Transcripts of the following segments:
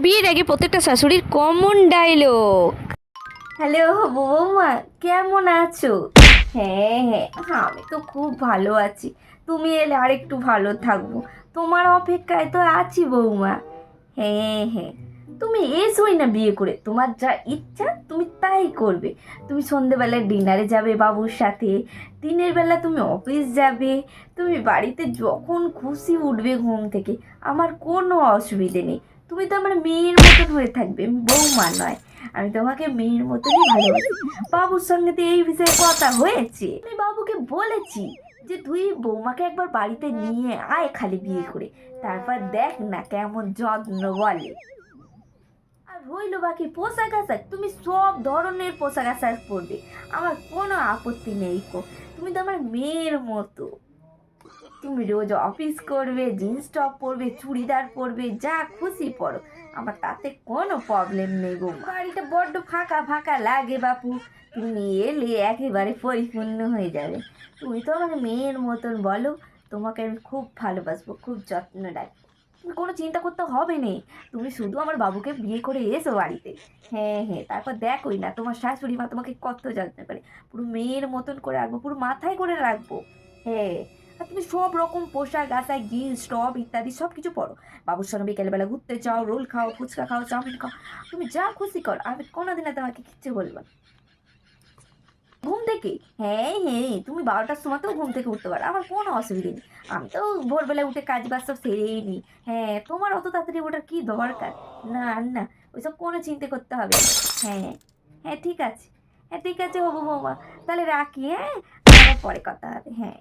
বিয়ের আগে প্রত্যেকটা শাশুড়ির কমন ডায়লগ। হ্যালো বৌমা, কেমন আছো? হ্যাঁ হ্যাঁ, আমি তো খুব ভালো আছি। তুমি এলে আর একটু ভালো থাকবো। তোমার অপেক্ষায় তো আছি বৌমা। হ্যাঁ হ্যাঁ, তুমি এসোই না বিয়ে করে, তোমার যা ইচ্ছা তুমি তাই করবে। তুমি সন্ধেবেলায় ডিনারে যাবে বাবুর সাথে, দিনের বেলা তুমি অফিস যাবে, তুমি বাড়িতে যখন খুশি উঠবে ঘুম থেকে, আমার কোনো অসুবিধে নেই। তুমি তো আমার মেয়ের মতন হয়ে থাকবে, বৌমা নয়। আমি তোমাকে মেয়ের মতনই ভালোবাসি। বাবুর সঙ্গে তো এই বিষয়ে কথা হয়েছে, আমি বাবুকে বলেছি যে তুই বৌমাকে একবার বাড়িতে নিয়ে আয় খালি বিয়ে করে, তারপর দেখ না কেমন যত্ন বলে। আর রইলো বাকি পোশাক আশাক, তুমি সব ধরনের পোশাক আশাক পরবে, আমার কোনো আপত্তি নেই কো। তুমি তো আমার মেয়ের মতো। তুমি রোজ অফিস করবে, জিন্স টপ পরবে, চুড়িদার পরবে, যা খুশি পরো, আমার তাতে কোনো প্রবলেম নেই গো। বাড়িটা বড্ড ফাঁকা ফাঁকা লাগে বাপু, তুমি এলে একেবারে পরিপূর্ণ হয়ে যাবে। তুমি তো আমার মেয়ের মতন, বলো, তোমাকে আমি খুব ভালোবাসবো, খুব যত্ন রাখবো। তুমি কোনো চিন্তা করতে হবে না, তুমি শুধু আমার বাবুকে বিয়ে করে এসো বাড়িতে। হ্যাঁ হ্যাঁ, তারপর দেখোই না তোমার শাশুড়ি মা তোমাকে কত যত্ন করে, পুরো মেয়ের মতন করে রাখবো, পুরো মাথায় করে রাখবো। হ্যাঁ, আর তুমি সব রকম পোশাক আশাক, জিন্স টপ ইত্যাদি সব কিছু পরো। বাবুর সঙ্গে বিকেলবেলা ঘুরতে যাও, রোল খাও, ফুচকা খাও, চাউমিন খাও, তুমি যা খুশি করো, আমি কোনোদিনও তোমাকে কিচ্ছু বলবো না। ঘুম থেকে, হ্যাঁ হ্যাঁ, তুমি 12টার সময়তেও ঘুম থেকে উঠতে পারো, আমার কোনো অসুবিধা নেই। আমি তো ভোরবেলায় উঠে কাজ বাজ সব সেরেই নিই। হ্যাঁ, তোমার অত তাড়াতাড়ি ওঠার কি দরকার? না না, ওইসব কোনো চিন্তা করতে হবে না। হ্যাঁ হ্যাঁ, ঠিক আছে। হ্যাঁ ঠিক আছে হবু বৌমা, তাহলে রাখি। হ্যাঁ, আবার পরে কথা হবে। হ্যাঁ,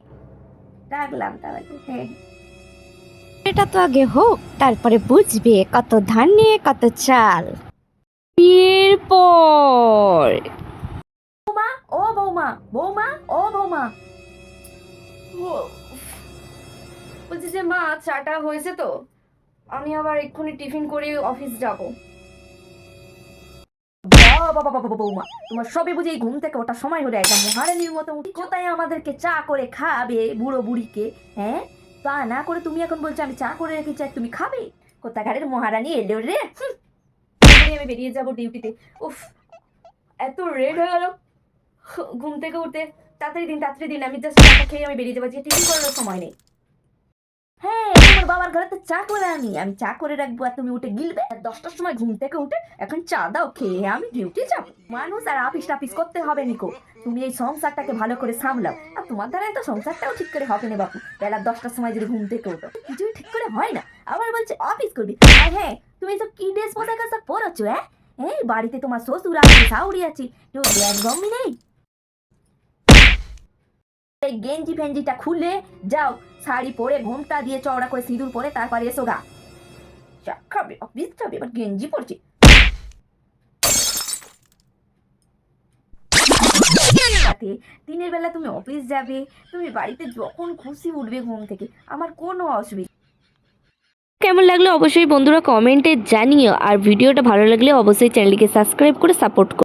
রাখলাম তাহলে। হ্যাঁ, এটা তো আগে হোক, তারপরে বুঝবে কত ধান নিয়ে কত চাল। বিয়ের পর বৌমা, ও বৌমা, বৌমা, ও বৌমা, ও, বলছি যে মা, চাটা হয়েছে তো, আমি আবার এক্ষুনি টিফিন করে অফিস যাব। বাবা বাবা বাবা বৌমা, তোমার সবে বুঝে এই ঘুম থেকে ওঠার সময় হলে একদম মহারানীর মতো উঠি, কোথায় আমাদেরকে চা করে খাবে বুড়ো বুড়িকে? হ্যাঁ, তা না করে তুমি এখন বলছো আমি চা করে রেখেছি আর তুমি খাবে? কোথাকারের মহারানী এলো রে। আমি বেরিয়ে যাবো ডিউটিতে। উফ, এত রেড হয়ে গেল ঘুম থেকে উঠতে। তাড়াতাড়ি দিন, তাড়াতাড়ি দিন, আমি জাস্ট চাটা খেয়ে আমি বেরিয়ে যাবো, যে টিফিন করার সময় নেই। হ্যাঁ, তোমার বাবার ঘরে তো চা করে আমি চা করে রাখবো আর তুমি উঠে গিলবে। আর 10টার সময় ঘুম থেকে উঠে এখন চা দাও, খেয়ে আমি ডিউটি যাবো। মানুষ আর আপিস টাপিস করতে হবে নিকো, তুমি এই সংসারটাকে ভালো করে সামলাও। আর তোমার দ্বারা তো সংসারটাও ঠিক করে হবে না বাপু, বেলা 10টার সময় যদি ঘুম থেকে উঠো, কিছুই ঠিক করে হয় না। আবার বলছে অফিস করবি। আর হ্যাঁ, তুমি সব কি ড্রেস পোশাক আশাক পরেছো? হ্যাঁ, এই বাড়িতে তোমার শ্বশুর আছে, শাউরি আছে, কেউ ব্যাগ গম্মি নেই? এই গেঞ্জি ফেঞ্জিটা খুলে যাও, শাড়ি পরে ঘোমটা দিয়ে চওড়া করে সিঁদুর পরে তারপরে এসো গা। চা খাবে, অফিস যাবে, এবার গেঞ্জি পরছে। সাথে দিনের বেলা তুমি অফিস যাবে, তুমি বাড়িতে যখন খুশি উঠবে ঘুম থেকে, আমার কোনো অসুবিধা। কেমন লাগলো অবশ্যই বন্ধুরা কমেন্টে জানিও, আর ভিডিওটা ভালো লাগলে অবশ্যই চ্যানেলটিকে সাবস্ক্রাইব করে সাপোর্ট করো।